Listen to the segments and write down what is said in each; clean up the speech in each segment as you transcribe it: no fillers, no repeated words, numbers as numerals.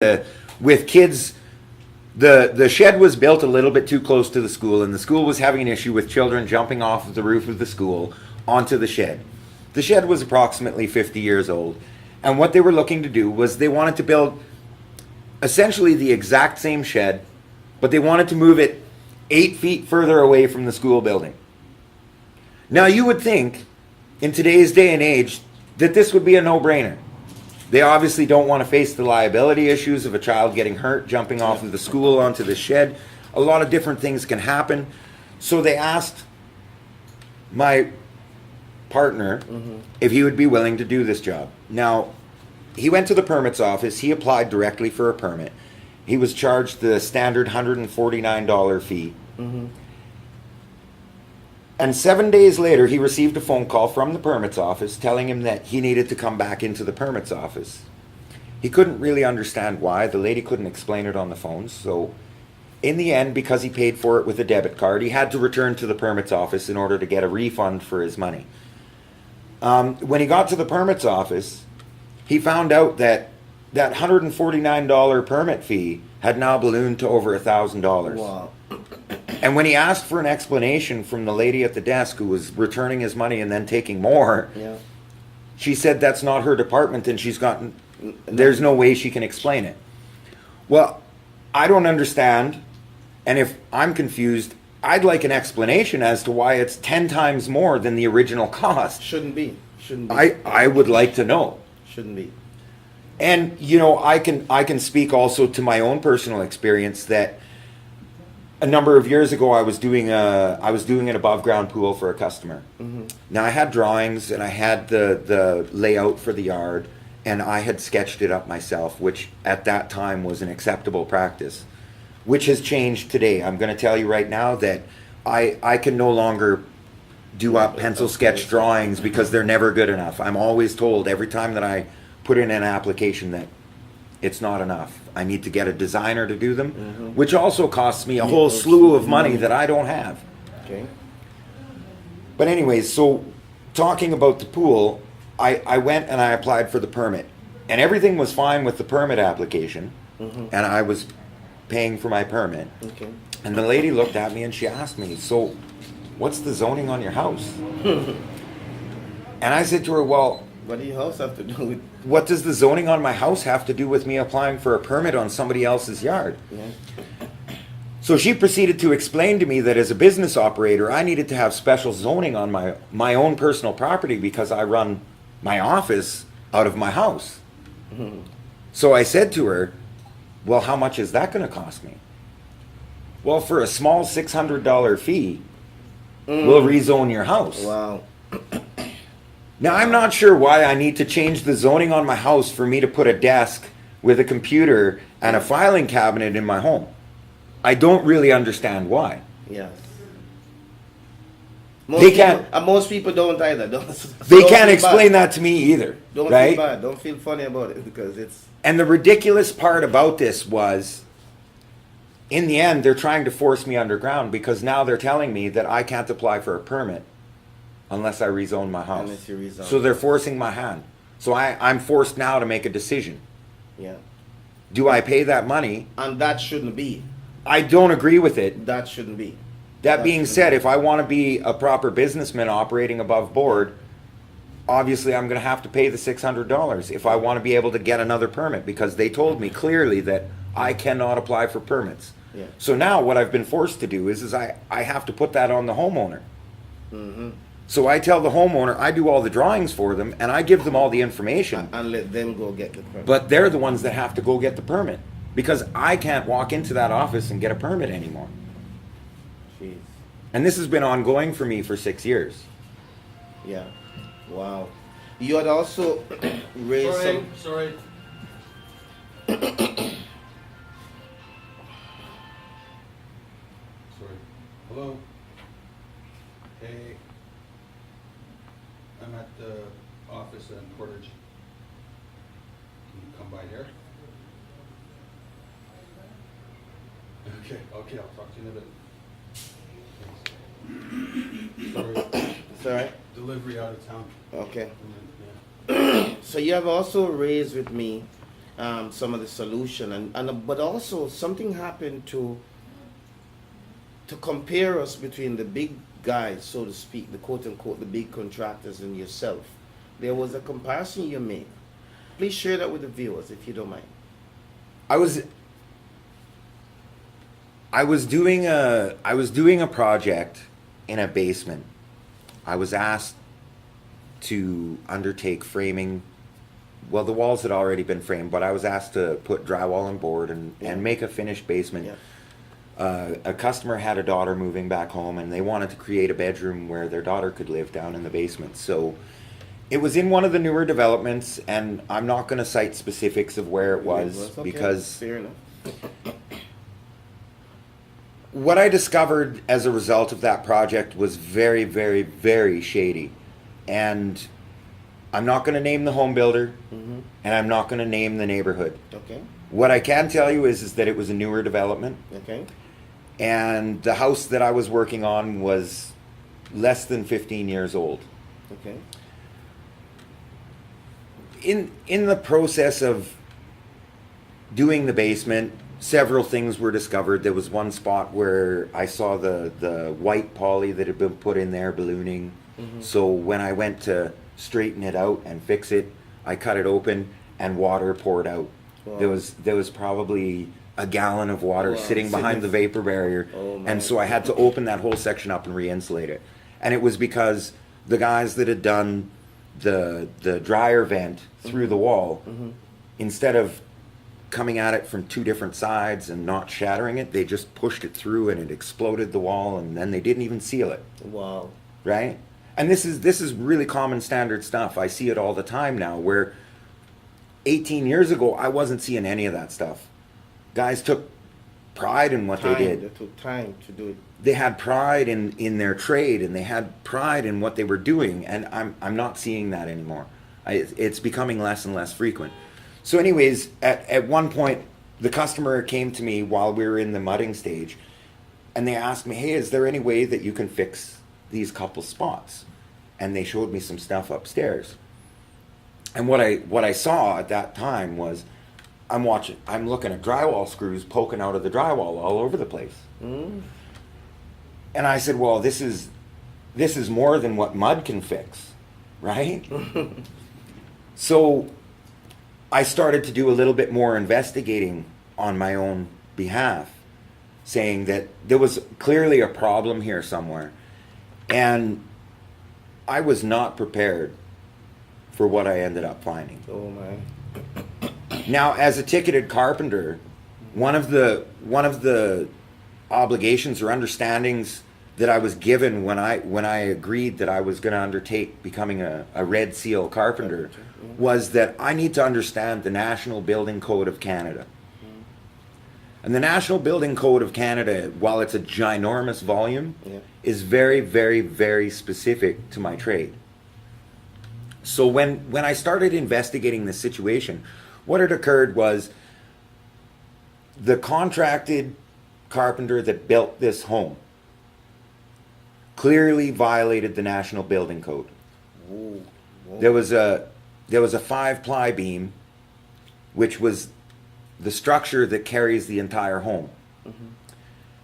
with kids. The shed was built a little bit too close to the school, and the school was having an issue with children jumping off of the roof of the school onto the shed. The shed was approximately 50 years old, and what they were looking to do was they wanted to build essentially the exact same shed, but they wanted to move it 8 feet further away from the school building. Now you would think, in today's day and age, that this would be a no-brainer. They obviously don't want to face the liability issues of a child getting hurt jumping off of the school onto the shed. A lot of different things can happen. So they asked my partner if he would be willing to do this job. Now, he went to the permits office. He applied directly for a permit. He was charged the standard $149 fee. And 7 days later, he received a phone call from the permits office telling him that he needed to come back into the permits office. He couldn't really understand why. The lady couldn't explain it on the phone. So in the end, because he paid for it with a debit card, he had to return to the permits office in order to get a refund for his money. When he got to the permits office, he found out that that $149 permit fee had now ballooned to over $1,000. Wow. And when he asked for an explanation from the lady at the desk who was returning his money and then taking more, she said that's not her department and there's no way she can explain it. Well, I don't understand, and if I'm confused, I'd like an explanation as to why it's 10 times more than the original cost. Shouldn't be. I would like to know. Shouldn't be. And you know, I can speak also to my own personal experience that a number of years ago I was doing an above ground pool for a customer. Now I had drawings and I had the layout for the yard, and I had sketched it up myself, which at that time was an acceptable practice, which has changed today. I'm going to tell you right now that I can no longer do up pencil sketch drawings because they're never good enough. I'm always told every time that I put in an application that it's not enough. I need to get a designer to do them, which also costs me a whole slew of money that I don't have. Okay. But anyways, so talking about the pool, I went and I applied for the permit, and everything was fine with the permit application, and I was paying for my permit. Okay. And the lady looked at me and she asked me, so what's the zoning on your house? And I said to her, well, What do your house have to do with? what does the zoning on my house have to do with me applying for a permit on somebody else's yard? So she proceeded to explain to me that as a business operator, I needed to have special zoning on my own personal property because I run my office out of my house. So I said to her, well, how much is that going to cost me? Well, for a small $600 fee, we'll rezone your house. Wow. Now, I'm not sure why I need to change the zoning on my house for me to put a desk with a computer and a filing cabinet in my home. I don't really understand why. Yes. Most people don't either. They can't explain that to me either. Don't right? feel bad. Don't feel funny about it because it's. And the ridiculous part about this was, in the end, they're trying to force me underground because now they're telling me that I can't apply for a permit unless I rezone my house. Unless you rezone. So they're forcing my hand. So I'm forced now to make a decision. Yeah. Do I pay that money? And that shouldn't be. I don't agree with it. That shouldn't be. That being said, if I want to be a proper businessman operating above board, obviously I'm going to have to pay the $600 if I want to be able to get another permit, because they told me clearly that I cannot apply for permits. Yeah. So now what I've been forced to do is I have to put that on the homeowner. So I tell the homeowner, I do all the drawings for them, and I give them all the information. And let them go get the permit. But they're the ones that have to go get the permit, because I can't walk into that office and get a permit anymore. Jeez. And this has been ongoing for me for 6 years. Yeah. Wow. You had also raised some. Sorry. Hello. Hey. I'm at the office in Portage. Can you come by here? Okay, I'll talk to you in a bit. Thanks. Sorry. It's all right. Delivery out of town. Okay. Yeah. So you have also raised with me some of the solution, and but also something happened to compare us between the big guys, so to speak, the quote unquote the big contractors and yourself. There was a comparison you made. Please share that with the viewers if you don't mind. I was doing a project in a basement. I was asked to undertake framing. Well, the walls had already been framed, but I was asked to put drywall and board and make a finished basement. Yeah. A customer had a daughter moving back home, and they wanted to create a bedroom where their daughter could live down in the basement. So it was in one of the newer developments, and I'm not going to cite specifics of where it was Okay, because fair enough. what I discovered as a result of that project was very, very, very shady. And I'm not going to name the home builder, Mm-hmm. and I'm not going to name the neighborhood. Okay. What I can tell you is that it was a newer development, Okay. and the house that I was working on was less than 15 years old. Okay. In the process of doing the basement, several things were discovered. There was one spot where I saw the white poly that had been put in there ballooning. Mhm. So when I went to straighten it out and fix it, I cut it open and water poured out. Wow. There was probably a gallon of water Wow. sitting behind the vapor barrier. Oh, my. And so I had to open that whole section up and re-insulate it. And it was because the guys that had done the dryer vent through the wall, Mhm. instead of coming at it from two different sides and not shattering it, they just pushed it through and it exploded the wall, and then they didn't even seal it, Wow. right? And this is really common standard stuff. I see it all the time now, where 18 years ago I wasn't seeing any of that stuff. Guys took pride in what they did. It took time to do it. They had pride in their trade, and they had pride in what they were doing, and I'm not seeing that anymore. It's becoming less and less frequent. So anyways, at one point, the customer came to me while we were in the mudding stage, and they asked me, hey, is there any way that you can fix these couple spots? And they showed me some stuff upstairs. And what I saw at that time was, I'm looking at drywall screws poking out of the drywall all over the place. Mm. And I said, well, this is more than what mud can fix, right? So I started to do a little bit more investigating on my own behalf, saying that there was clearly a problem here somewhere. And I was not prepared for what I ended up finding. Oh my. Now, as a ticketed carpenter, one of the obligations or understandings that I was given when I agreed that I was going to undertake becoming a Red Seal carpenter was that I need to understand the National Building Code of Canada. And the National Building Code of Canada, while it's a ginormous volume, Yeah. is very, very, very specific to my trade. So when I started investigating this situation, what had occurred was the contracted carpenter that built this home clearly violated the National Building Code. Whoa. Whoa. There was a 5-ply beam, which was the structure that carries the entire home. Mm-hmm.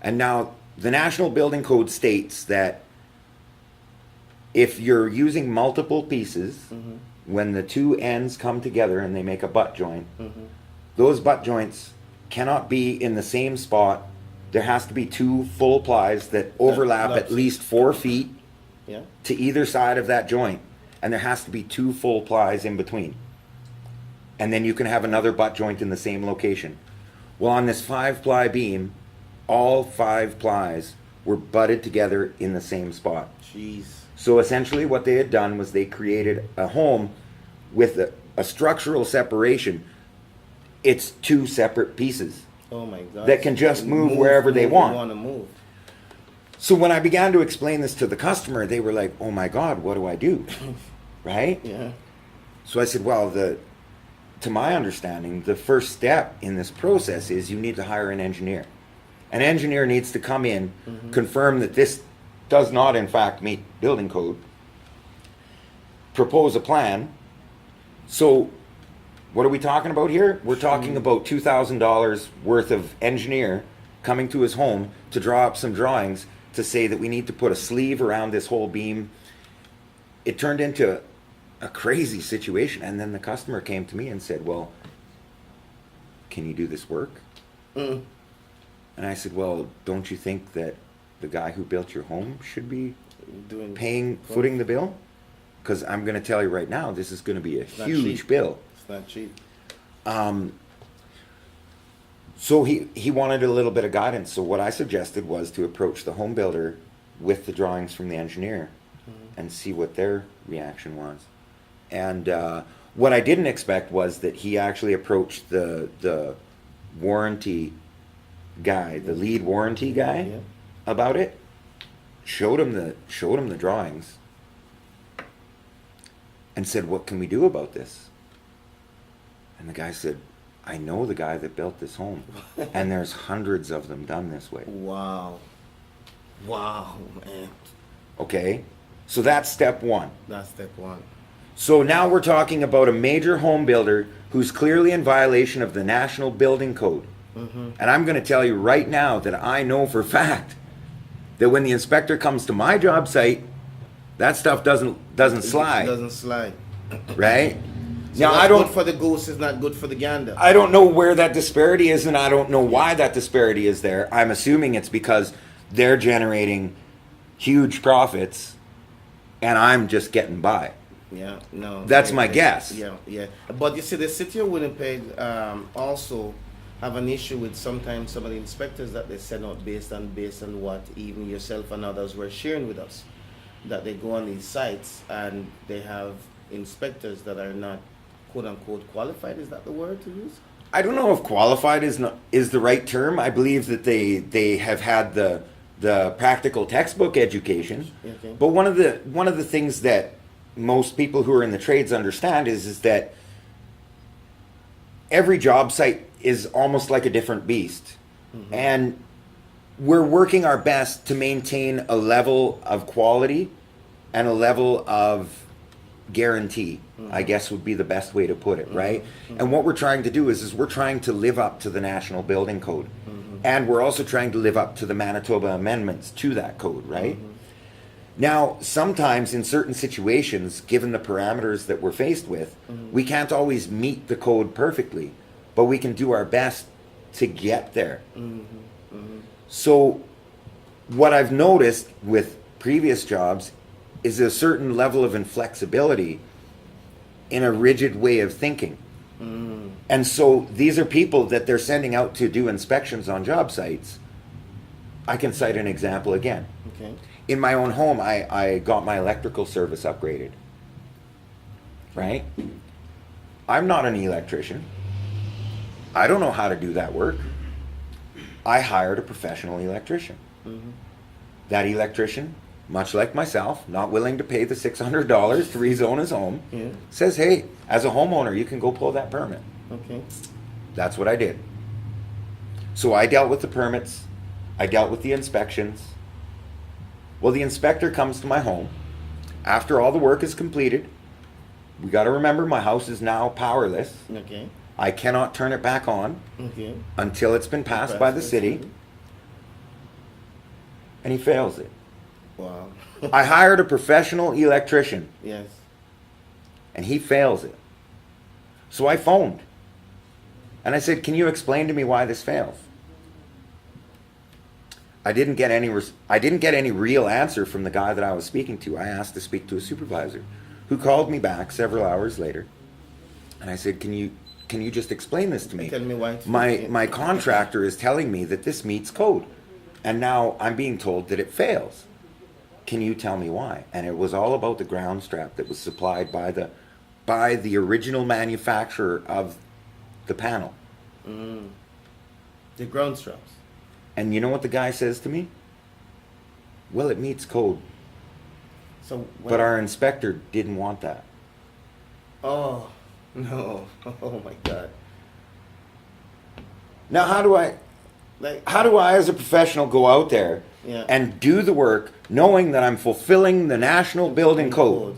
And now the National Building Code states that if you're using multiple pieces, Mm-hmm. when the two ends come together and they make a butt joint, Mm-hmm. those butt joints cannot be in the same spot. There has to be two full plies that overlap that's- at least 4 feet Yeah. to either side of that joint, and there has to be 2 full plies in between. And then you can have another butt joint in the same location. Well, on this 5-ply beam, all 5 plies were butted together in the same spot. Jeez. So essentially what they had done was they created a home with a structural separation. It's 2 separate pieces Oh my God. that can just move wherever they want. Want to move. So when I began to explain this to the customer, they were like, oh my God, what do I do? Right? Yeah. So I said, well, to my understanding, the first step in this process is you need to hire an engineer. An engineer needs to come in, confirm that this does not in fact meet building code, propose a plan. So What are we talking about here? We're talking about $2,000 worth of engineer coming to his home to draw up some drawings to say that we need to put a sleeve around this whole beam. It turned into a crazy situation. And then the customer came to me and said, well, can you do this work? Mm. And I said, well, don't you think that the guy who built your home should be footing the bill? Because I'm going to tell you right now, this is going to be a not huge cheap. bill. It's not cheap. So he wanted a little bit of guidance. So what I suggested was to approach the home builder with the drawings from the engineer and see what their reaction was. And what I didn't expect was that he actually approached the warranty guy, the lead warranty guy, Yeah. about it. Showed him the drawings and said, what can we do about this? And the guy said, I know the guy that built this home, and there's hundreds of them done this way. Wow. Wow, man. Okay? So that's step one. That's step one. So now we're talking about a major home builder who's clearly in violation of the National Building Code. And I'm going to tell you right now that I know for a fact that when the inspector comes to my job site, that stuff doesn't slide, It doesn't slide. right? So Now what's I don't good for the goose is not good for the gander. I don't know where that disparity is, and I don't know why that disparity is there. I'm assuming it's because they're generating huge profits, and I'm just getting by. Yeah, no. That's my guess. Yeah, yeah. But you see, the City of Winnipeg also have an issue with sometimes some of the inspectors that they send out based on what even yourself and others were sharing with us, that they go on these sites and they have inspectors that are not quote unquote qualified. Is that the word to use? I don't know if qualified is the right term. I believe that they have had the practical textbook education. Okay. But one of the things that most people who are in the trades understand is that every job site is almost like a different beast. And we're working our best to maintain a level of quality and a level of guarantee, I guess would be the best way to put it, right? And what we're trying to do is we're trying to live up to the National Building Code. And we're also trying to live up to the Manitoba amendments to that code, right? Now, sometimes in certain situations, given the parameters that we're faced with, we can't always meet the code perfectly, but we can do our best to get there. So what I've noticed with previous jobs is a certain level of inflexibility in a rigid way of thinking. And so these are people that they're sending out to do inspections on job sites. I can cite an example again. Okay. In my own home, I got my electrical service upgraded. Right? I'm not an electrician. I don't know how to do that work. I hired a professional electrician. That electrician, much like myself, not willing to pay the $600 to rezone his home, Yeah. says, hey, as a homeowner, you can go pull that permit. Okay. That's what I did. So I dealt with the permits. I dealt with the inspections. Well, the inspector comes to my home. After all the work is completed, we got to remember my house is now powerless. Okay. I cannot turn it back on Okay. until it's been passed by the city. And he fails it. Wow. I hired a professional electrician, Yes. and he fails it. So I phoned. And I said, can you explain to me why this fails? I didn't get any real answer from the guy that I was speaking to. I asked to speak to a supervisor who called me back several hours later. And I said, can you just explain this to me? Tell me why it's My contractor is telling me that this meets code. And now I'm being told that it fails. Can you tell me why? And it was all about the ground strap that was supplied by the original manufacturer of the panel. The ground straps. And you know what the guy says to me? Well, it meets code, So. but our inspector didn't want that. Oh no! Oh my God! Now, how do I, as a professional, go out there Yeah. and do the work knowing that I'm fulfilling the National Building Code?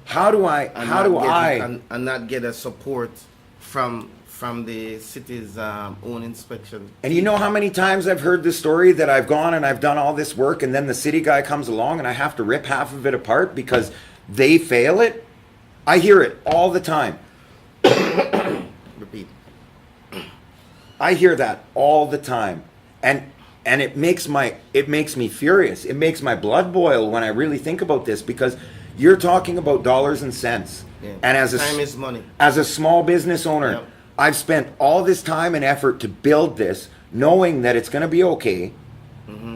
How do I and not get a support from the city's own inspection. And you know how many times I've heard this story that I've gone and I've done all this work and then the city guy comes along and I have to rip half of it apart because they fail it? I hear it all the time. Repeat. I hear that all the time. And it makes me furious. It makes my blood boil when I really think about this because you're talking about dollars and cents. Yeah. And as Time is money. as a small business owner, Yep. I've spent all this time and effort to build this, knowing that it's going to be okay,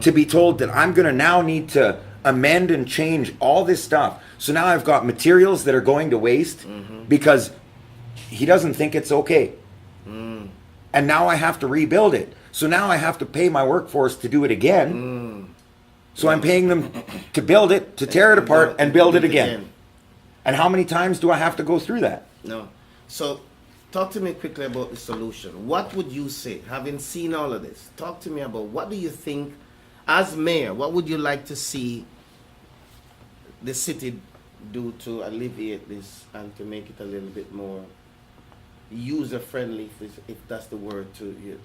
to be told that I'm going to now need to amend and change all this stuff. So now I've got materials that are going to waste because he doesn't think it's okay. And now I have to rebuild it. So now I have to pay my workforce to do it again. So I'm paying them to build it, to tear it apart, and build it again. And how many times do I have to go through that? No. So, talk to me quickly about the solution. What would you say, having seen all of this? Talk to me about what do you think, as mayor, what would you like to see the city do to alleviate this and to make it a little bit more user-friendly, if that's the word,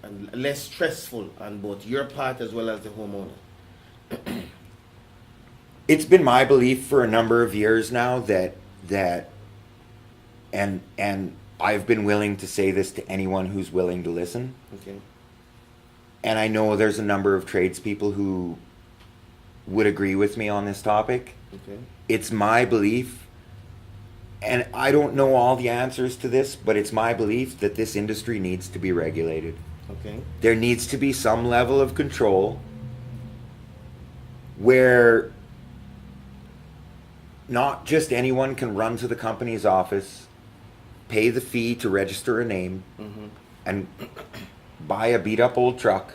and less stressful on both your part as well as the homeowner? It's been my belief for a number of years now that and I've been willing to say this to anyone who's willing to listen. Okay. And I know there's a number of tradespeople who would agree with me on this topic. Okay. It's my belief, and I don't know all the answers to this, but it's my belief that this industry needs to be regulated. Okay. There needs to be some level of control where not just anyone can run to the company's office, pay the fee to register a name, and buy a beat up old truck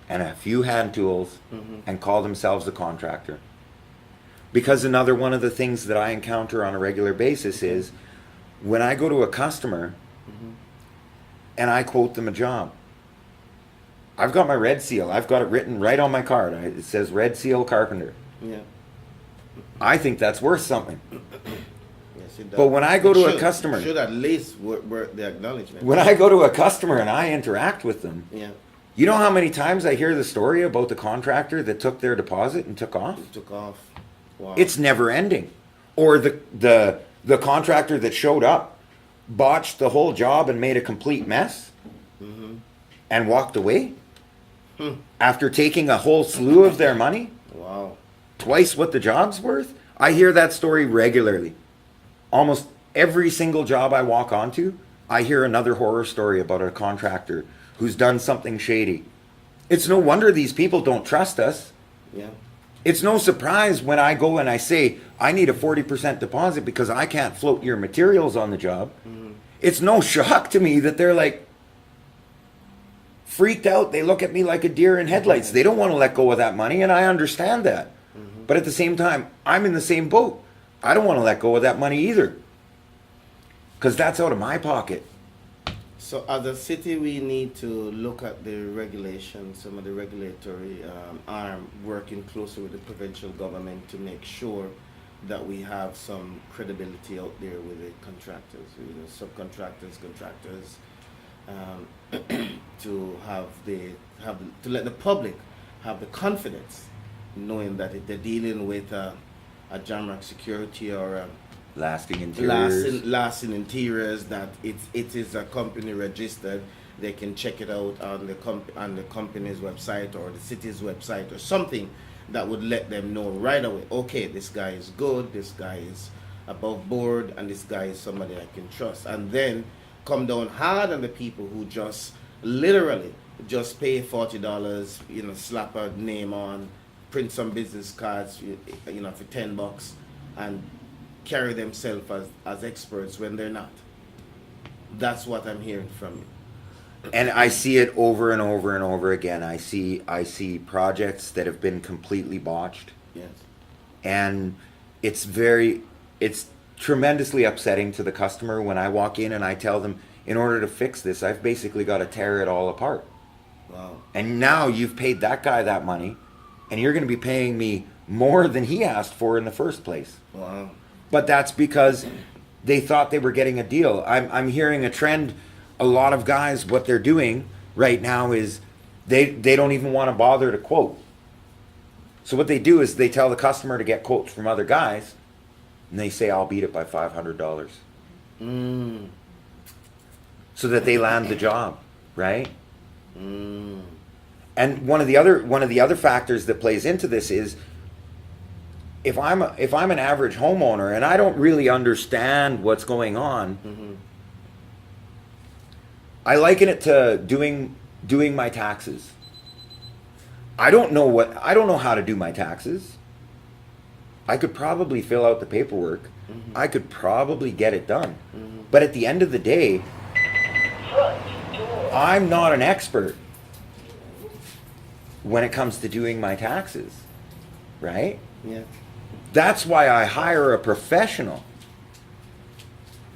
and a few hand tools and call themselves a contractor. Because another one of the things that I encounter on a regular basis is when I go to a customer and I quote them a job, I've got my red seal. I've got it written right on my card. It says Red Seal Carpenter. Yeah. I think that's worth something. Yes, it does. But when I go It to a should- customer, should at least work the acknowledgement. when I go to a customer and I interact with them, Yeah. you know how many times I hear the story about the contractor that took their deposit and took off? It took off. Wow. It's never ending. Or the contractor that showed up, botched the whole job and made a complete mess and walked away after taking a whole slew of their money, Wow. twice what the job's worth. I hear that story regularly. Almost every single job I walk onto, I hear another horror story about a contractor who's done something shady. It's no wonder these people don't trust us. Yeah. It's no surprise when I go and I say, I need a 40% deposit because I can't float your materials on the job. It's no shock to me that they're like freaked out. They look at me like a deer in headlights. They don't want to let go of that money, and I understand that. But at the same time, I'm in the same boat. I don't want to let go of that money either because that's out of my pocket. So as a city, we need to look at the regulations, some of the regulatory arm working closely with the provincial government to make sure that we have some credibility out there with the contractors, subcontractors, contractors, to to let the public have the confidence, knowing that if they're dealing with a Jamrock Security or a Lasting interiors. lasting interiors, that it is a company registered. They can check it out on the company's website or the city's website or something that would let them know right away, okay, this guy is good, this guy is above board, and this guy is somebody I can trust. And then come down hard on the people who just literally just pay $40, slap a name on, print some business cards, for $10, and carry themselves as experts when they're not. That's what I'm hearing from you. And I see it over and over and over again. I see projects that have been completely botched. Yes. And it's tremendously upsetting to the customer when I walk in and I tell them, in order to fix this, I've basically got to tear it all apart. Wow. And now you've paid that guy that money, and you're going to be paying me more than he asked for in the first place. Wow. But that's because they thought they were getting a deal. I'm hearing a trend. A lot of guys, what they're doing right now is they don't even want to bother to quote. So what they do is they tell the customer to get quotes from other guys, and they say, I'll beat it by $500. Mm. So that they land the job, right? Mm. And one of the other factors that plays into this is if I'm an average homeowner and I don't really understand what's going on, Mm-hmm. I liken it to doing my taxes. I don't know how to do my taxes. I could probably fill out the paperwork. Mm-hmm. I could probably get it done. Mm-hmm. But at the end of the day, I'm not an expert when it comes to doing my taxes, right? Yeah. That's why I hire a professional.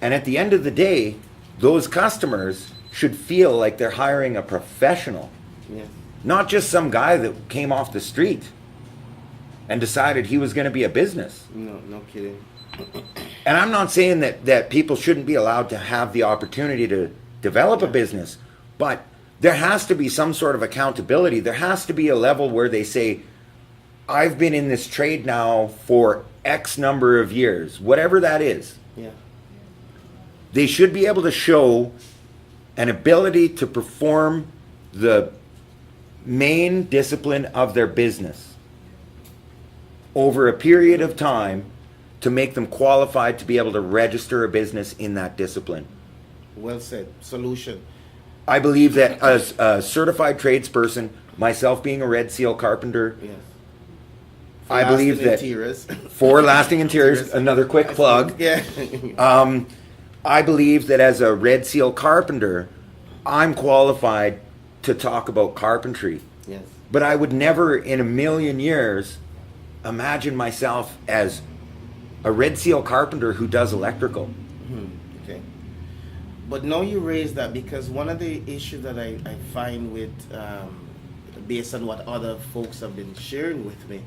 And at the end of the day, those customers should feel like they're hiring a professional, Yeah. not just some guy that came off the street and decided he was going to be a business. No kidding. And I'm not saying that people shouldn't be allowed to have the opportunity to develop a business, but there has to be some sort of accountability. There has to be a level where they say, I've been in this trade now for X number of years, whatever that is. Yeah. They should be able to show an ability to perform the main discipline of their business over a period of time to make them qualified to be able to register a business in that discipline. Well said. Solution. I believe that as a certified tradesperson, myself being a Red Seal carpenter, Yes. I believe Lasting that interiors. for lasting interiors, another quick plug. Yeah. I believe that as a Red Seal carpenter, I'm qualified to talk about carpentry. Yes. But I would never in a million years imagine myself as a Red Seal carpenter who does electrical. Okay. But now you raise that because one of the issues that I find with, based on what other folks have been sharing with me,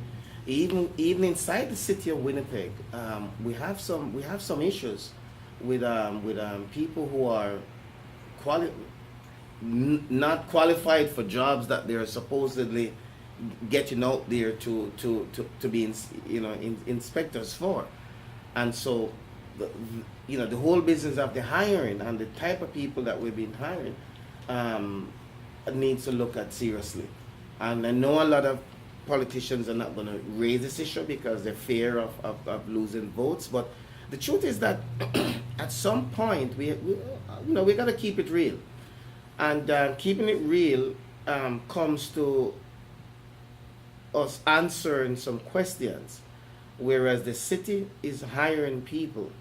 even inside the city of Winnipeg, we have some issues with people who are not qualified for jobs that they're supposedly getting out there to be inspectors for, and so the whole business of the hiring and the type of people that we've been hiring needs to look at seriously. And I know a lot of politicians are not going to raise this issue because they're fear of losing votes, but the truth is that at some point we got to keep it real, and keeping it real comes to us answering some questions, whereas the city is hiring people,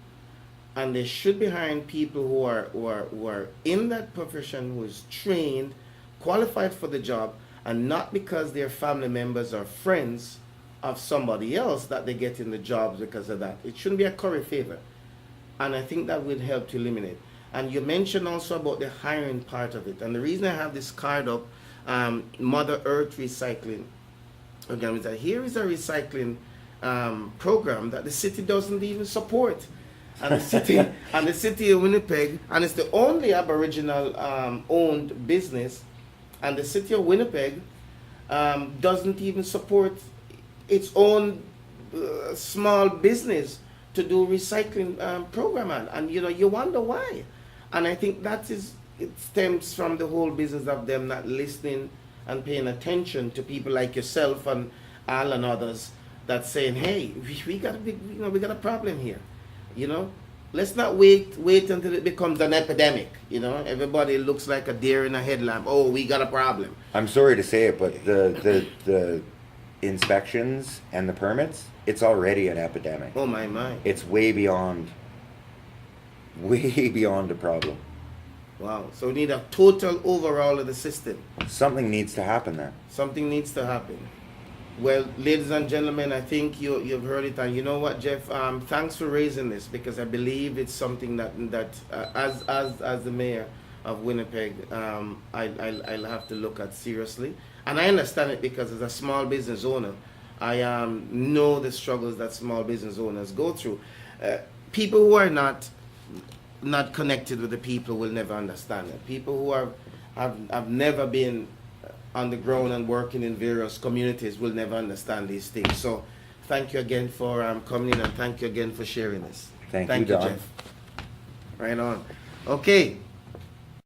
and they should be hiring people who are in that profession, who is trained, qualified for the job, and not because they're family members or friends of somebody else that they get in the jobs because of that. It shouldn't be a curry favor, and I think that would help to eliminate. And you mentioned also about the hiring part of it, and the reason I have this card up, Mother Earth Recycling, again, is that here is a recycling program that the city doesn't even support, and the city of Winnipeg, and it's the only Aboriginal owned business, and the city of Winnipeg doesn't even support its own small business to do recycling program, and you wonder why. And I think it stems from the whole business of them not listening and paying attention to people like yourself and Al and others that's saying, hey, we got a problem here. Let's not wait until it becomes an epidemic. Everybody looks like a deer in a headlamp. Oh, we got a problem. I'm sorry to say it, but the inspections and the permits, it's already an epidemic. Oh my. It's way beyond a problem. Wow. So we need a total overhaul of the system. Something needs to happen there. Something needs to happen. Well, ladies and gentlemen, I think you've heard it, and you know what, Jeff? Thanks for raising this, because I believe it's something that as the mayor of Winnipeg, I'll have to look at seriously. And I understand it because as a small business owner, I know the struggles that small business owners go through. People who are not not connected with the people will never understand it. People who have never been on the ground and working in various communities will never understand these things. So thank you again for coming in, and thank you again for sharing this. Thank you, Don. Jeff. Right on. Okay.